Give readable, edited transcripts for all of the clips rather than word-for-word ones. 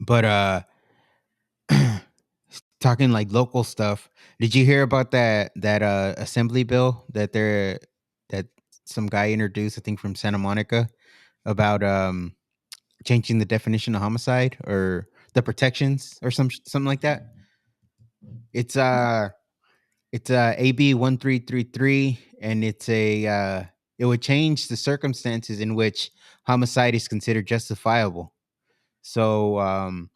But talking like local stuff, did you hear about that assembly bill that some guy introduced, I think from Santa Monica, about changing the definition of homicide or the protections or something like that? It's AB 1333, and it would change the circumstances in which homicide is considered justifiable. So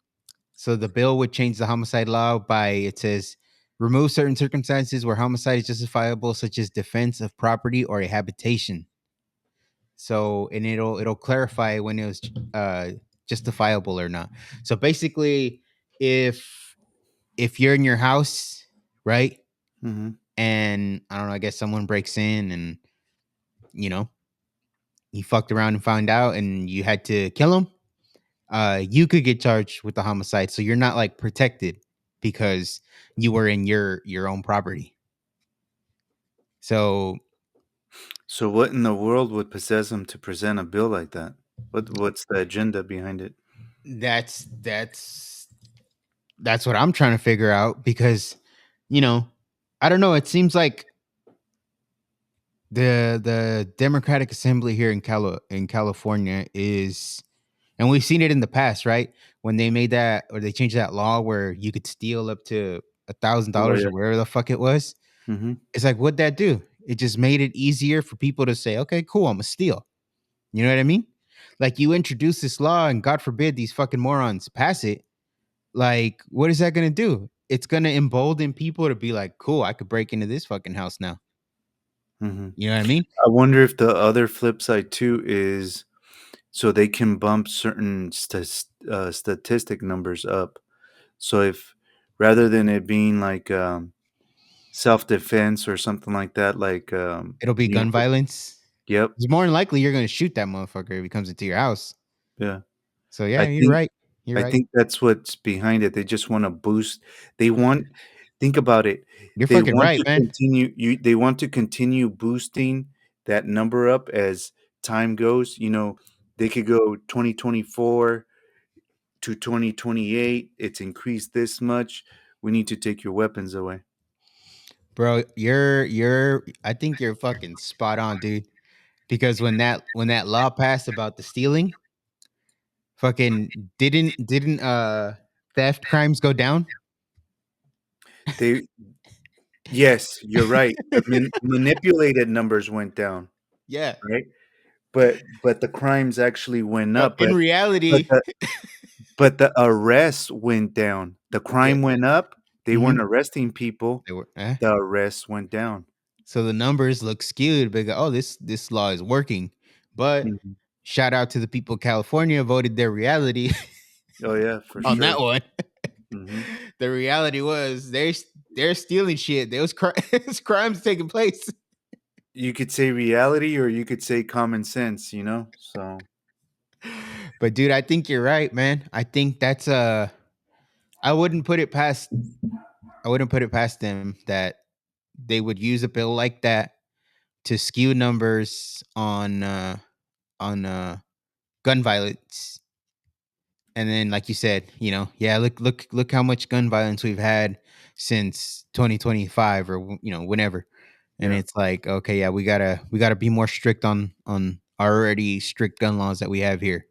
so the bill would change the homicide law by, it says, remove certain circumstances where homicide is justifiable, such as defense of property or a habitation. So, and it'll clarify when it was justifiable or not. So basically, if if you're in your house, right, Hmm. and I don't know, I guess someone breaks in and you know he fucked around and found out, and you had to kill him, you could get charged with the homicide. So you're not like protected because you were in your own property. So So, what in the world would possess him to present a bill like that? What's the agenda behind it? that's that's that's what I'm trying to figure out because you know I don't know. It seems like the Democratic Assembly here in California is, and we've seen it in the past, right? When they made that or they changed that law where you could steal up to Oh $1,000 yeah. or whatever the fuck it was. Hmm. It's like, what'd that do? It just made it easier for people to say, okay, cool, I'm gonna steal. You know what I mean? Like you introduce this law and God forbid these fucking morons pass it. Like, what is that gonna do? It's gonna embolden people to be like, cool, I could break into this fucking house now. Hmm. You know what I mean? I wonder if the other flip side too is so they can bump certain statistic numbers up. So if rather than it being like self defense or something like that, like It'll be you know, gun violence. yep, It's more than likely you're gonna shoot that motherfucker if he comes into your house. yeah. So yeah, I you're think right. You're I right. think that's what's behind it. They just wanna boost they want think about it. You're They fucking want right, to man. continue they want to continue boosting that number up as time goes, they could go 2024 to 2028, it's increased this much, we need to take your weapons away. Bro, you're I think you're fucking spot on, dude. Because when that law passed about the stealing, fucking didn't theft crimes go down? They Yes, you're right. The manipulated numbers went down, Yeah. right? But the crimes actually went But up, in but reality, the arrests went down. The yeah, crime went up, they mhm, weren't arresting people, they were the arrests went down. so the numbers look skewed because, oh, this law is working. But Mhm. shout out to the people of California voted their reality Oh, yeah, for on sure. that one. Mhm. The reality was they're stealing shit. There was there's crimes taking place. You could say reality or you could say common sense, so But dude, I think you're right, man. I think that's I wouldn't put it past I wouldn't put it past them that they would use a bill like that to skew numbers on gun violence. And then like you said, yeah, look how much gun violence we've had since 2025 or whenever. And yeah, it's like, okay, yeah, we got to be more strict on already strict gun laws that we have here.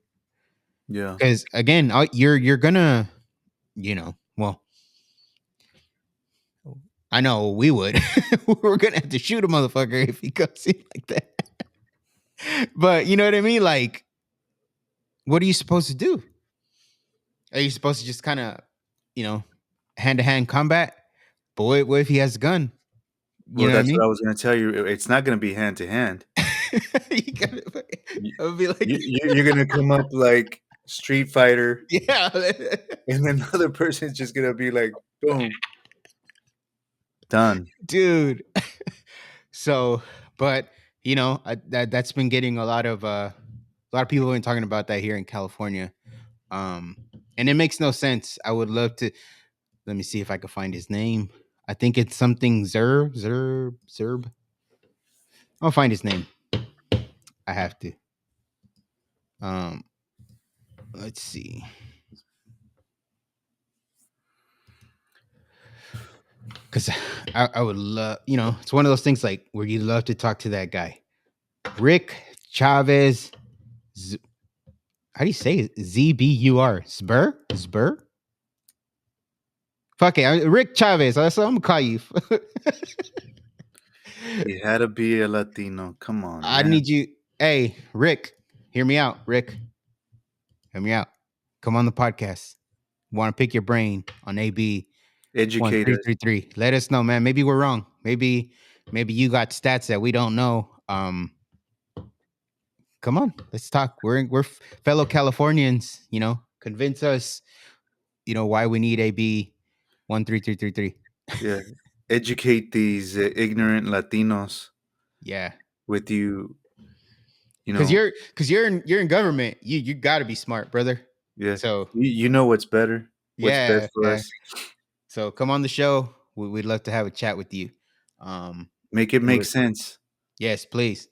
yeah. Cuz again, you're going to, well, I know we would. We're going to have to shoot a motherfucker if he comes in like that. But you know what I mean? Like, what are you supposed to do? Are you supposed to just kind of, you know, hand to hand combat? But what if he has a gun? You Well, know what I that's what mean? I was gonna tell you, it's not gonna be hand to hand. You gotta, You I would be like, you're gonna come up like Street Fighter, yeah, and then the other person's just gonna be like, "Boom, done." dude. So, but that's been getting a lot of people have been talking about that here in California. Um, and it makes no sense. I would love to. Let me see if I can find his name. I think it's something Zerb. I'll find his name. I have to. Um, let's see. because I would love, it's one of those things like where you love to talk to that guy, Rick Chavez. Z- how do you say it? ZBUR? Zbur? Zbur? Fuck it. Rick Chavez. That's what I'm going to call you. You had to be a Latino. Come on, I man. need you. Hey, Rick, hear me out. Rick, hear me out. Come on the podcast. Want to pick your brain on AB one Educate three us. three three. Let us know, man. Maybe we're wrong. Maybe you got stats that we don't know. Come on, let's talk. We're fellow Californians. Convince us. Why we need AB 13333. Yeah. Educate these ignorant Latinos Yeah, with you, you because know. you're in government. You got to be smart, brother. Yeah. So You know what's better, what's yeah, best for yeah. us. So come on the show. We'd love to have a chat with you. Make it And make we're sense. yes, please.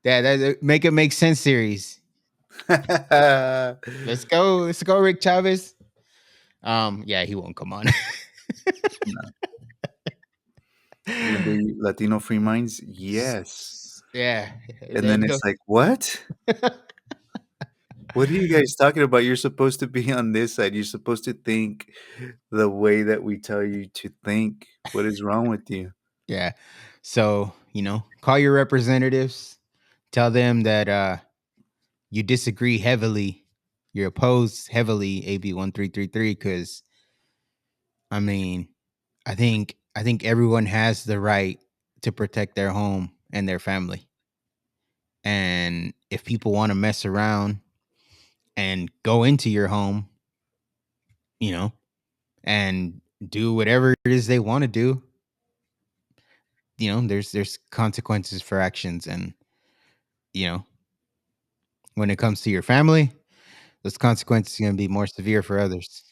Yeah, make it make sense series. Let's go, Rick Chavez. Yeah, he won't come on. No. You're gonna be Latino Free Minds? Yes. Yeah, And there then you go. it's like, what? What are you guys talking about? You're supposed to be on this side. You're supposed to think the way that we tell you to think. What is wrong with you? Yeah. So, call your representatives, tell them that you disagree heavily, you're opposed heavily AB 1333 cuz I mean, I think everyone has the right to protect their home and their family. And if people want to mess around and go into your home, you know, and do whatever it is they want to do, there's consequences for actions. And you know when it comes to your family, those consequences are going to be more severe for others.